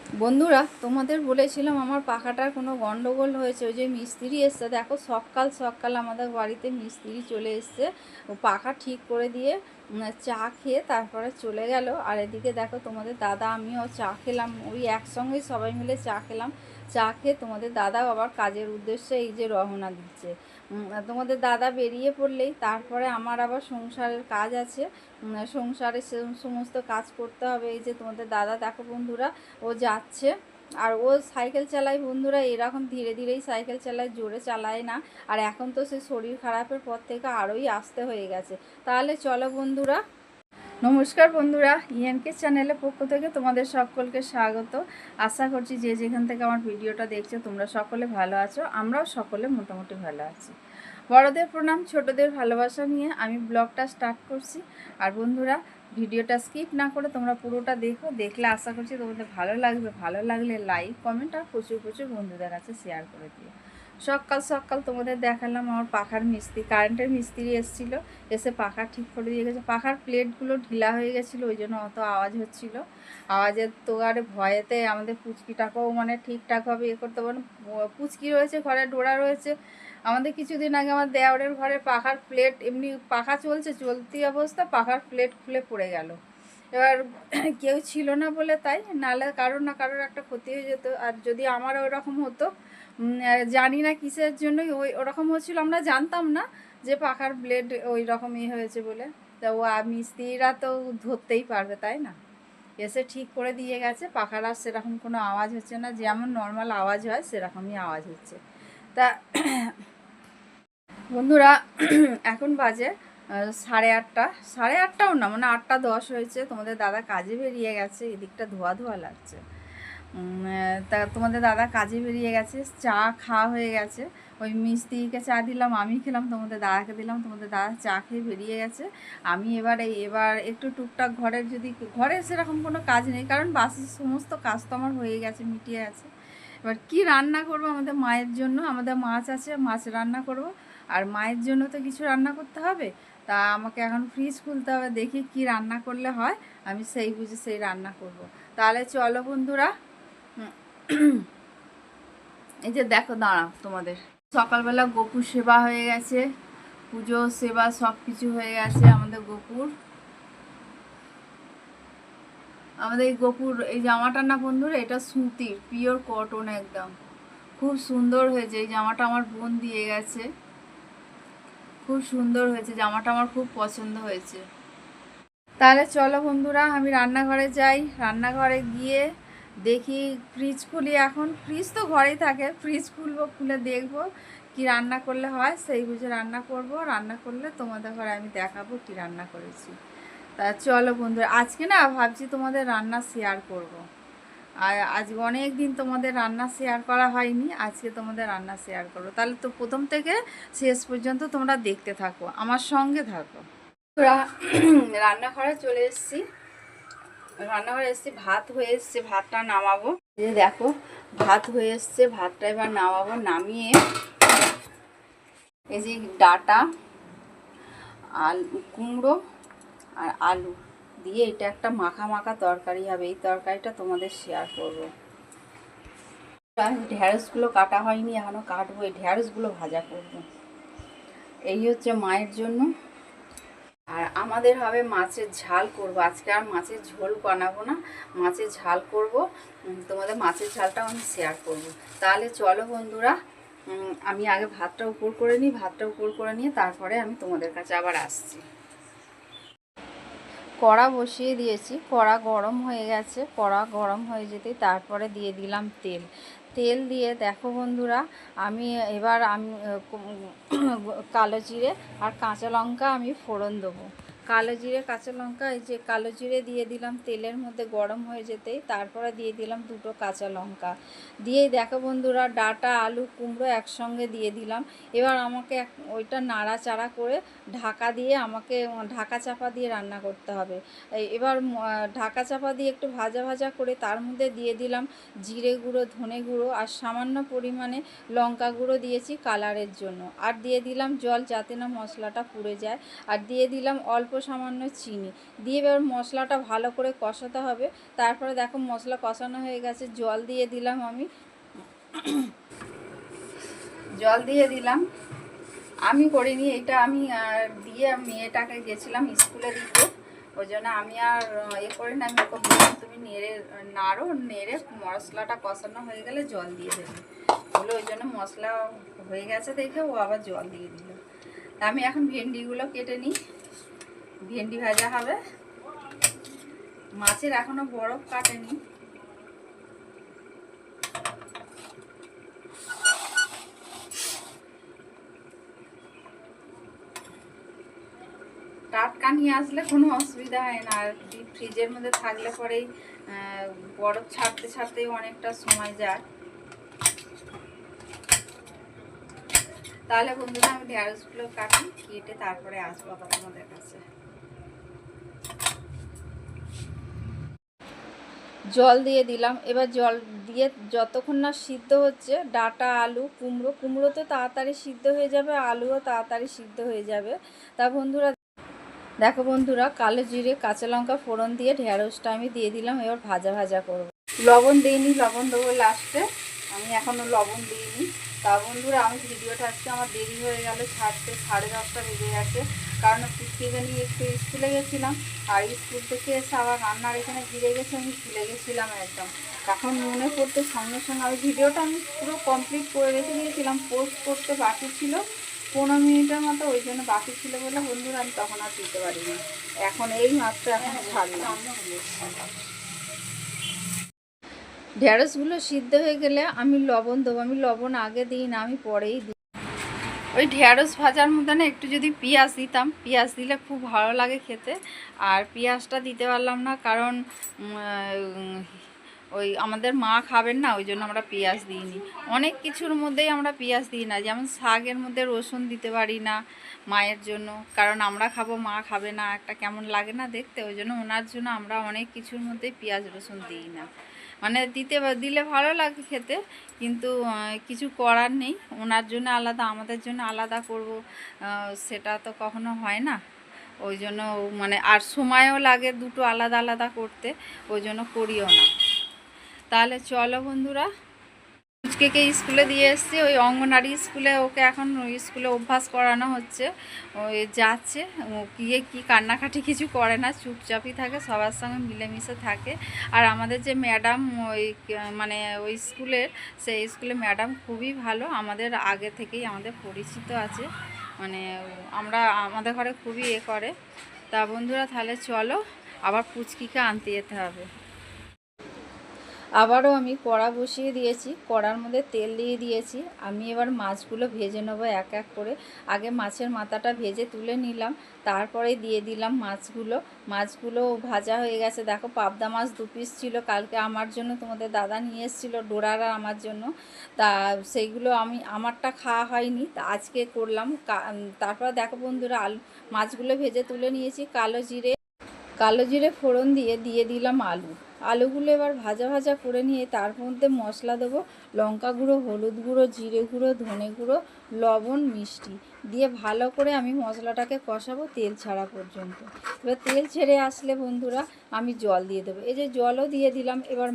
বন্ধুরা, তোমাদের বলেছিলাম আমার পাখাটার কোনো গন্ডগোল হয়েছে। ওই যে মিস্ত্রি এসছে, দেখো সকাল সকাল আমাদের বাড়িতে মিস্ত্রি চলে এসছে। ও পাখা ঠিক করে দিয়ে চা খেয়ে তারপরে চলে গেল। আর এদিকে দেখো তোমাদের দাদা আমিও চা খেলাম, ওই একসঙ্গেই সবাই মিলে চা খেলাম। চা খেয়ে তোমাদের দাদাও আবার কাজের উদ্দেশ্যে এই যে রওনা দিচ্ছে। তোমাদের দাদা বেরিয়ে পড়লেই তারপরে আমার আবার সংসারের কাজ আছে। সংসারে সমস্ত কাজ করতে হবে। এই যে তোমাদের দাদা দেখো বন্ধুরা, ও যাচ্ছে। আর ও সাইকেল চালায় বন্ধুরা, এরকম ধীরে ধীরেই সাইকেল চালায়, জোরে চালায় না। আর এখন তো সে শরীর খারাপের পর থেকে আরোই আস্তে হয়ে গেছে। তাহলে চলো বন্ধুরা। নমস্কার বন্ধুরা, ইএনকে চ্যানেলের পক্ষ থেকে তোমাদের সকলকে স্বাগত। আশা করছি যে যেখান থেকে আমার ভিডিওটা দেখছো তোমরা সকলে ভালো আছো। আমরাও সকলে মোটামুটি ভালো আছি। বড়দের প্রণাম, ছোটদের ভালোবাসা নিয়ে আমি ব্লগটা স্টার্ট করছি। আর বন্ধুরা, ভিডিওটা স্কিপ না করে তোমরা পুরোটা দেখো। দেখলে আশা করছি তোমাদের ভালো লাগবে। ভালো লাগলে লাইক কমেন্ট আর প্রচুর প্রচুর বন্ধুদের কাছে শেয়ার করে দিও। সকাল সকাল তোমাদের দেখালাম আমার পাখার মিস্ত্রি, কারেন্টের মিস্ত্রি এসেছিলো। এসে পাখা ঠিক করে দিয়ে গেছে। পাখার প্লেটগুলো ঢিলা হয়ে গেছিলো, ওই জন্য অত আওয়াজ হচ্ছিলো। আওয়াজের তো আর ভয়েতে আমাদের পুচকিটাকেও মানে ঠিকঠাকভাবে করতে পারে। পুচকি রয়েছে ঘরে, ডোরা রয়েছে। আমাদের কিছুদিন আগে আমার দেওরের ঘরে পাখার প্লেট, এমনি পাখা চলছে, চলতি অবস্থা পাখার প্লেট খুলে পড়ে গেল। এবার কেউ ছিল না বলে তাই, নাহলে কারোর না কারোর একটা ক্ষতি হয়ে যেত। আর যদি আমার ওরকম হতো, জানি না কিসের জন্য ওরকম হচ্ছিলো, আমরা জানতাম না যে পাখার ব্লেড ওই রকমই হয়েছে বলে। তা ও মিস্ত্রিরা তো ধরতেই পারবে, তাই না? এসে ঠিক করে দিয়ে গেছে। পাখার আর সেরকম কোনো আওয়াজ হচ্ছে না, যেমন নর্মাল আওয়াজ হয় সেরকমই আওয়াজ হচ্ছে। তা বন্ধুরা, এখন বাজে 8:30। 8:30টাও না, মানে 8:10 হয়েছে। তোমাদের দাদা কাজে বেরিয়ে গেছে। এদিকটা ধোয়া ধোয়া লাগছে। তা তোমাদের দাদা কাজে বেরিয়ে গেছে। চা খাওয়া হয়ে গেছে। ওই মিস্ত্রিকে চা দিলাম, আমি খেলাম, তোমাদের দাদাকে দিলাম। তোমাদের দাদা চা খেয়ে বেরিয়ে গেছে। আমি এবার একটু টুকটাক ঘরের, যদি ঘরে সেরকম কোনো কাজ নেই, কারণ বাসের সমস্ত কাজ তো আমার হয়ে গেছে, মিটিয়ে আছে। এবার কি রান্না করব, আমাদের মায়ের জন্য, আমাদের মাছ আছে, মাছ রান্না করব। আর মায়ের জন্য তো কিছু রান্না করতে হবে। তা আমাকে এখন ফ্রিজ খুলতে হবে, দেখি কি রান্না করলে হয়, আমি সেই বুঝে সেই রান্না করব। তাহলে চলো বন্ধুরা। এই যে দেখো, দাঁড়াও তোমাদের, সকালবেলা গোপুর সেবা হয়ে গেছে, পুজো সেবা সব কিছু হয়ে গেছে। আমাদের এই গোপুর এই জামাটা না বন্ধুরা, এটা সুতির পিওর কটন একদম, খুব সুন্দর হয়েছে। এই জামাটা আমার বোন দিয়ে গেছে, খুব সুন্দর হয়েছে জামাটা, আমার খুব পছন্দ হয়েছে। তাহলে চলো বন্ধুরা, আমি রান্নাঘরে যাই। রান্নাঘরে গিয়ে দেখি, ফ্রিজ খুলি। এখন ফ্রিজ তো ঘরেই থাকে, ফ্রিজ খুলবো, খুলে দেখবো কি রান্না করলে হয়, সেই বুঝে রান্না করব। রান্না করলে তোমাদের ঘরে আমি দেখাবো কি রান্না করেছি। তা চলো বন্ধুরা, আজকে না ভাবছি তোমাদের রান্না শেয়ার করব। আর আজকে অনেক দিন তোমাদের রান্না শেয়ার করা হয়নি, আজকে তোমাদের রান্না শেয়ার করবো। তাহলে তো প্রথম থেকে শেষ পর্যন্ত তোমরা দেখতে থাকো, আমার সঙ্গে থাকো। রান্নাঘরে চলে এসেছি। ভাত হয়ে এসছে, ভাতটা নামাবো। এই দেখো, ভাত হয়ে এসছে, ভাতটা এবার নামাবো। নামিয়ে এই যে ডাটা, কুমড়ো আর আলু দিয়ে এটা একটা মাখা মাখা তরকারি হবে। এই তরকারিটা তোমাদের শেয়ার করবো। ঢ্যাঁড়সগুলো কাটা হয়নি, এখনও কাটবো। এই ঢ্যাঁড়সগুলো ভাজা করবো। এই হচ্ছে মায়ের জন্য। আর আমাদের হবে মাছের ঝাল করব আজকে। আর মাছের ঝোল বানাবো না, মাছের ঝাল করব। তোমাদের মাছের ঝালটাও আমি শেয়ার করব। তাহলে চলো বন্ধুরা, আমি আগে ভাতটা উপর করে নিই। ভাতটা উপর করে নিয়ে তারপরে আমি তোমাদের কাছে আবার আসছি। কড়া বসিয়ে দিয়েছি, কড়া গরম হয়ে গেছে। কড়া গরম হয়ে যেতেই তারপরে দিয়ে দিলাম তেল। তেল দিয়ে দেখো বন্ধুরা, আমি কালো জিরে আর কাঁচা লঙ্কা আমি ফোড়ন দেবো। কালো জিরে কাঁচা লঙ্কা, এই যে কালো জিরে দিয়ে দিলাম তেলের মধ্যে, গরম হয়ে যেতেই তারপরে দিয়ে দিলাম 2টো কাঁচা লঙ্কা। দিয়েই দেখো বন্ধুরা, ডাটা আলু কুমড়ো একসঙ্গে দিয়ে দিলাম। এবার আমাকে ওইটা নাড়াচাড়া করে ঢাকা দিয়ে, আমাকে ঢাকা চাপা দিয়ে রান্না করতে হবে। এবার ঢাকা চাপা দিয়ে একটু ভাজা ভাজা করে তার মধ্যে দিয়ে দিলাম জিরে গুঁড়ো, ধনে গুঁড়ো আর সামান্য পরিমাণে লঙ্কা গুঁড়ো দিয়েছি কালারের জন্য। আর দিয়ে দিলাম জল, যাতে না মশলাটা পুড়ে যায়। আর দিয়ে দিলাম অল্প সামান্য চিনি দিয়ে এবার মশলাটা ভালো করে কষাতে হবে। তারপরে দেখো মশলা কষানো হয়ে গেছে, জল দিয়ে দিলাম আমি। জল দিয়ে দিলাম, আমি করিনি এটা, আমি দিয়ে মেয়েটাকে গেছিলাম স্কুলে দিতে, ওই জন্য আমি আর করি না। আমি ওকে বললাম তুমি নেড়ে মশলাটা কষানো হয়ে গেলে জল দিয়ে দেবে বলে, ওই জন্য মশলা হয়ে গেছে দেখে ও আবার জল দিয়ে দিল। আমি এখন ভেন্ডিগুলো কেটে নিই, ভেন্ডি ভাজা হবে। মাছের এখনো বরফ কাটেনি। টাটকা নিয়ে আসলে কোনো অসুবিধা হয় না, আর ফ্রিজের মধ্যে থাকলে পরেই বরফ ছাড়তে ছাড়তেই অনেকটা সময় যায়। তাহলে বন্ধুরা আমি ঢেঁড়সগুলো কাটি, কেটে তারপরে আসবো আবার তোমাদের কাছে। জল দিয়ে দিলাম, এবার জল দিয়ে যতক্ষণ না সিদ্ধ হচ্ছে, ডাঁটা আলু কুমড়ো তো তাড়াতাড়ি সিদ্ধ হয়ে যাবে, আলুও তাড়াতাড়ি সিদ্ধ হয়ে যাবে। তা বন্ধুরা দেখো বন্ধুরা, কালো জিরে কাঁচা লঙ্কা ফোড়ন দিয়ে ঢেঁড়সটা আমি দিয়ে দিলাম। এবার ভাজা ভাজা করব। লবণ দিইনি, লবণ দেবো লাস্টে, আমি এখনও লবণ দিইনি। তা বন্ধুরা আমি ভিডিওটা আজকে আমার দেরি হয়ে গেল ছাড়তে, 10:30 বেজে গেছে, কারণ পুষ্টিকে নিয়ে একটু স্কুলে গেছিলাম, আর স্কুল থেকে এসে আবার রান্নার এখানে ফিরে গেছে, আমি ভুলে গেছিলাম একদম। এখন মনে পড়তে সঙ্গে সঙ্গে আমি ভিডিওটা পুরো কমপ্লিট করে রেখে দিয়েছিলাম, পোস্ট করতে বাকি ছিল 15 মিনিটের মতো, ওই জন্য বাকি ছিল বলে বন্ধুরা আমি তখন আর দিতে পারিনি। এখন এই মাত্র এখন ছাড়লাম। ঢেঁড়সগুলো সিদ্ধ হয়ে গেলে আমি লবণ দেবো। আমি লবণ আগে দিই না, আমি পরেই দিই। ওই ঢেঁড়স ভাজার মধ্যে না একটু যদি পেঁয়াজ দিতাম, পেঁয়াজ দিলে খুব ভালো লাগে খেতে, আর পেঁয়াজটা দিতে পারলাম না কারণ ওই আমাদের মা খাবেন না, ওই জন্য আমরা পেঁয়াজ দিইনি। অনেক কিছুর মধ্যেই আমরা পেঁয়াজ দিই না, যেমন শাকের মধ্যে রসুন দিতে পারি না মায়ের জন্য, কারণ আমরা খাবো, মা খাবে না, একটা কেমন লাগে না দেখতে, ওই জন্য ওনার জন্য আমরা অনেক কিছুর মধ্যেই পেঁয়াজ রসুন দিই না। মানে দিলে ভালো লাগে খেতে, কিন্তু কিছু করার নেই, ওনার জন্য আলাদা আমাদের জন্য আলাদা করব, সেটা তো কখনো হয় না। ওই জন্য মানে আর সময়ও লাগে দুটো আলাদা আলাদা করতে, ওই জন্য করিও না। তাহলে চলো বন্ধুরা, পুচকে স্কুলে দিয়ে এসছি, ওই অঙ্গনারী স্কুলে, ওকে এখন ওই স্কুলে অভ্যাস করানো হচ্ছে। ওই যাচ্ছে, ও গিয়ে কি কান্নাকাটি কিছু করে না, চুপচাপই থাকে, সবার সঙ্গে মিলেমিশে থাকে। আর আমাদের যে ম্যাডাম ওই মানে ওই স্কুলের, সেই স্কুলে ম্যাডাম খুবই ভালো, আমাদের আগে থেকেই আমাদের পরিচিত আছে, মানে আমাদের ঘরে খুবই করে। তা বন্ধুরা তাহলে চলো, আবার পুচকিকে আনতে যেতে হবে। আবারও আমি কড়া বসিয়ে দিয়েছি, কড়ার মধ্যে তেল দিয়ে দিয়েছি। আমি এবার মাছগুলো ভেজে নেবো এক এক করে। আগে মাছের মাথাটা ভেজে তুলে নিলাম, তারপরে দিয়ে দিলাম মাছগুলো ভাজা হয়ে গেছে। দেখো পাবদা মাছ 2 পিস ছিল, কালকে আমার জন্য তোমাদের দাদা নিয়ে এসেছিলো, ডোরার আর আমার জন্য। তা সেইগুলো আমারটা খাওয়া হয়নি, তা আজকে করলাম। তারপর দেখো বন্ধুরা, মাছগুলো ভেজে তুলে নিয়েছি। কালো জিরে ফোড়ন দিয়ে দিলাম আলুগুলো এবার ভাজা ভাজা করে নিয়ে তার মধ্যে মশলা দেবো, লঙ্কা গুঁড়ো, হলুদ গুঁড়ো, জিরে গুঁড়ো, ধনে গুঁড়ো, লবণ, মিষ্টি দিয়ে ভালো করে আমি মশলাটাকে কষাবো তেল ছাড়া পর্যন্ত। এবার তেল ছেড়ে আসলে বন্ধুরা আমি জল দিয়ে দেবো, এই যে জলও দিয়ে দিলাম। এবার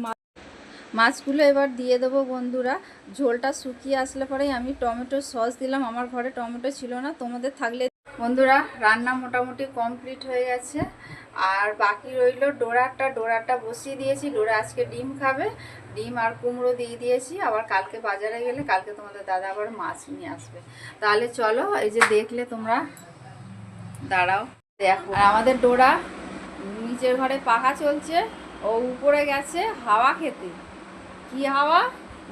মাছগুলো এবার দিয়ে দেবো বন্ধুরা। ঝোলটা শুকিয়ে আসলে পরেই আমি টমেটো সস দিলাম, আমার ঘরে টমেটো ছিল না, তোমাদের থাকলে। বন্ধুরা রান্না মোটামুটি কমপ্লিট হয়ে গেছে, আর বাকি রইল ডোরাটা বসিয়ে দিয়েছি। ডোরা আজকে ডিম খাবে, ডিম আর কুমড়ো দিয়ে দিয়েছি। আবার কালকে বাজারে গেলে কালকে তোমাদের দাদা আবার মাছ নিয়ে আসবে। তাহলে চলো, এই যে দেখলে তোমরা, দাঁড়াও দেখো। আর আমাদের ডোরা নিচের ঘরে পাখা চলছে, ও উপরে গেছে হাওয়া খেতে। কি হাওয়া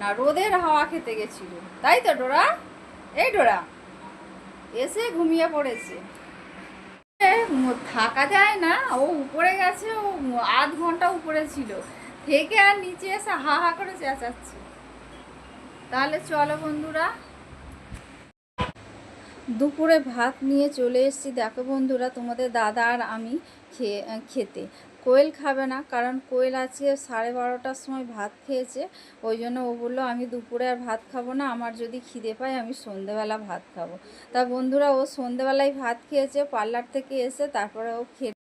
না, রোদের হাওয়া খেতে গেছিল, তাই তো ডোরা? এই ডোরা এসে ঘুমিয়ে পড়েছে, থাকা যায় না, ও উপরে গেছে, ও আধ ঘন্টা উপরে ছিল, থেকে আর নিচে এসে হা হা করে চেঁচাচ্ছে। তাহলে চলো বন্ধুরা, দুপুরে ভাত নিয়ে চলে এসেছি। দেখো বন্ধুরা, তোমাদের দাদা আর আমি খেতে কোয়েল খাবে না, কারণ কোয়েল আজকে 12:30টার সময় ভাত খেয়েছে। ওই জন্য ও বললো আমি দুপুরে আর ভাত খাবো না, আমার যদি খিদে পায় আমি সন্ধেবেলা ভাত খাবো। তা বন্ধুরা ও সন্ধেবেলায় ভাত খেয়েছে পার্লার থেকে এসে, তারপরে ও খেয়ে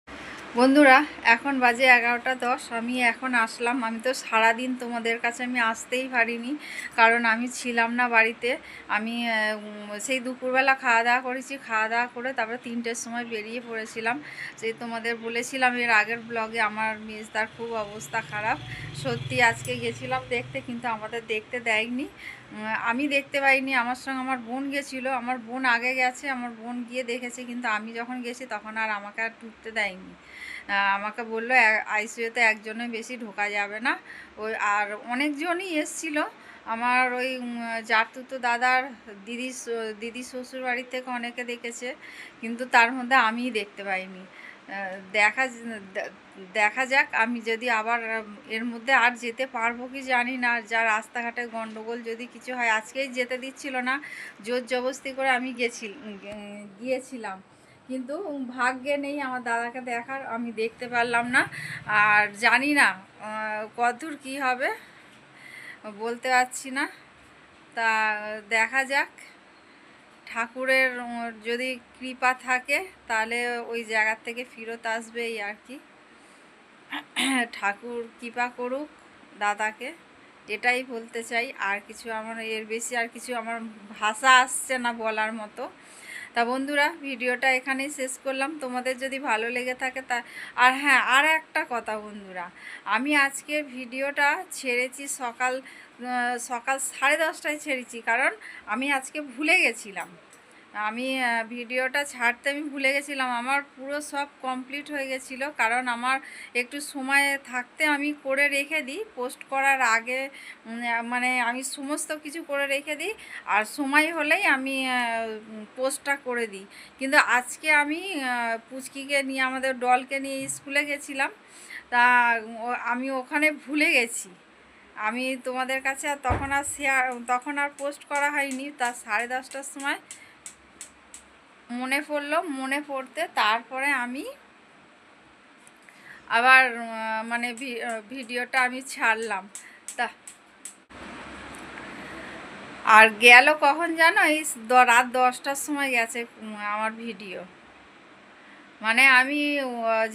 বন্ধুরা এখন বাজে 11:10। আমি এখন আসলাম। আমি তো সারাদিন তোমাদের কাছে আমি আসতেই পারিনি, কারণ আমি ছিলাম না বাড়িতে। আমি সেই দুপুরবেলা খাওয়া দাওয়া করেছি, খাওয়া দাওয়া করে তারপরে 3টের সময় বেরিয়ে পড়েছিলাম। সেই তোমাদের বলেছিলাম এর আগের ব্লগে আমার মেজদার খুব অবস্থা খারাপ। সত্যি আজকে গেছিলাম দেখতে, কিন্তু আমাদের দেখতে দেয়নি। আমি দেখতে পাইনি, আমার সঙ্গে আমার বোন গেছিলো। আমার বোন আগে গেছে, আমার বোন গিয়ে দেখেছে, কিন্তু আমি যখন গেছি তখন আর আমাকে আর ঢুকতে দেয়নি। আমাকে বললো আইসিইউতে একজনের বেশি ঢোকা যাবে না। ওই আর অনেকজনই এসছিল। আমার ওই জাতুতো দাদার দিদি শ্বশুর বাড়ির থেকে অনেকে দেখেছে, কিন্তু তার মধ্যে আমিই দেখতে পাইনি। দেখা দেখা যাক, আমি যদি আবার এর মধ্যে আর যেতে পারবো কি জানি না। যা রাস্তাঘাটে গন্ডগোল যদি কিছু হয়, আজকেই যেতে দিচ্ছিল না, জোর জবরদস্তি করে আমি গিয়েছিলাম, কিন্তু ভাগ্যে নেই আমার দাদাকে দেখার, আমি দেখতে পারলাম না। আর জানি না কতদূর কী হবে, বলতে পারছি না। তা দেখা যাক, ঠাকুরের যদি কৃপা থাকে তাহলে ওই জায়গার থেকে ফেরত আসবে, এই আর কি। ঠাকুর কৃপা করুক দাদাকে, এটাই বলতে চাই। আর কিছু আমার এর বেশি আর কিছু আমার ভাষা আসছে না বলার মতো। তা বন্ধুরা ভিডিওটা এখানেই শেষ করলাম। তোমাদের যদি ভালো লেগে থাকে তা আর হ্যাঁ, আর একটা কথা বন্ধুরা, আমি আজকের ভিডিওটা ছেড়েছি সকাল 10:30টায় ছেড়েছি, কারণ আমি আজকে ভুলে গেছিলাম। আমি ভিডিওটা ছাড়তে আমি ভুলে গেছিলাম। আমার পুরো সব কমপ্লিট হয়ে গেছিলো, কারণ আমার একটু সময় থাকতে আমি করে রেখে দিই পোস্ট করার আগে। মানে আমি সমস্ত কিছু করে রেখে দিই, আর সময় হলেই আমি পোস্টটা করে দিই। কিন্তু আজকে আমি পুচকিকে নিয়ে, আমাদের ডলকে নিয়ে স্কুলে গেছিলাম, তা আমি ওখানে ভুলে গেছি। আমি তোমাদের কাছে তখন আর পোস্ট করা হয়নি। তা 10:30টার সময় মনে পড়লো, মনে পড়তে তারপরে আমি আবার মানে ভিডিওটা আমি ছাড়লাম। তা আর গেল কখন জানো, এই রাত 10টার সময় গেছে আমার ভিডিও। মানে আমি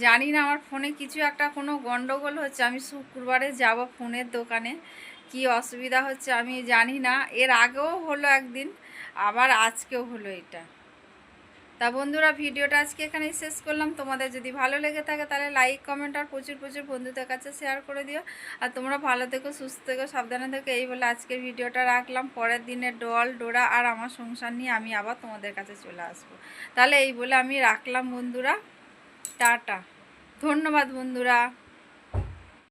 জানি না, আমার ফোনে কিছু একটা কোনো গন্ডগোল হচ্ছে। আমি শুক্রবারে যাব ফোনের দোকানে, কি অসুবিধা হচ্ছে আমি জানি না। এর আগেও হলো একদিন, আবার আজকেও হলো এটা। তা বন্ধুরা ভিডিওটা আজকে এখানেই শেষ করলাম। তোমাদের যদি ভালো লেগে থাকে তাহলে লাইক কমেন্ট আর প্রচুর প্রচুর বন্ধুদের কাছে শেয়ার করে দিও। আর তোমরা ভালো থেকো, সুস্থ থেকো, সাবধানে থেকো, এই বলে আজকের ভিডিওটা রাখলাম। পরের দিনে ডোরা আর আমার সংসার নিয়ে আমি আবার তোমাদের কাছে চলে আসবো। তাহলে এই বলে আমি রাখলাম বন্ধুরা, টাটা, ধন্যবাদ বন্ধুরা।